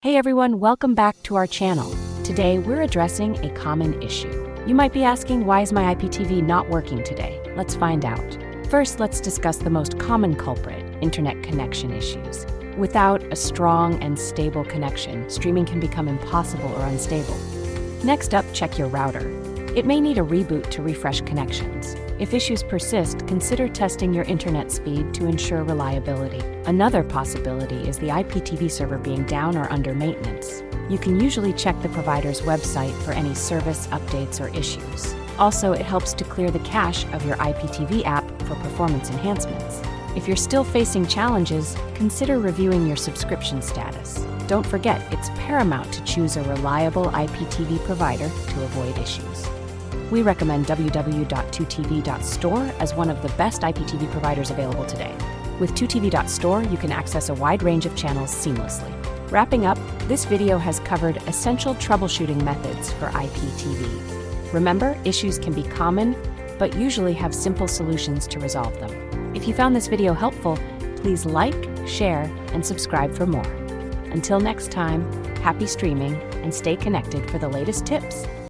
Hey everyone, welcome back to our channel. Today we're addressing a common issue. You might be asking, why is my IPTV not working today? Let's find out. First, let's discuss the most common culprit, internet connection issues. Without a strong and stable connection, streaming can become impossible or unstable. Next up, check your router. It may need a reboot to refresh connections. If issues persist, consider testing your internet speed to ensure reliability. Another possibility is the IPTV server being down or under maintenance. You can usually check the provider's website for any service updates or issues. Also, it helps to clear the cache of your IPTV app for performance enhancements. If you're still facing challenges, consider reviewing your subscription status. Don't forget, it's paramount to choose a reliable IPTV provider to avoid issues. We recommend www.2tv.store as one of the best IPTV providers available today. With 2tv.store, you can access a wide range of channels seamlessly. Wrapping up, this video has covered essential troubleshooting methods for IPTV. Remember, issues can be common, but usually have simple solutions to resolve them. If you found this video helpful, please like, share, and subscribe for more. Until next time, happy streaming and stay connected for the latest tips.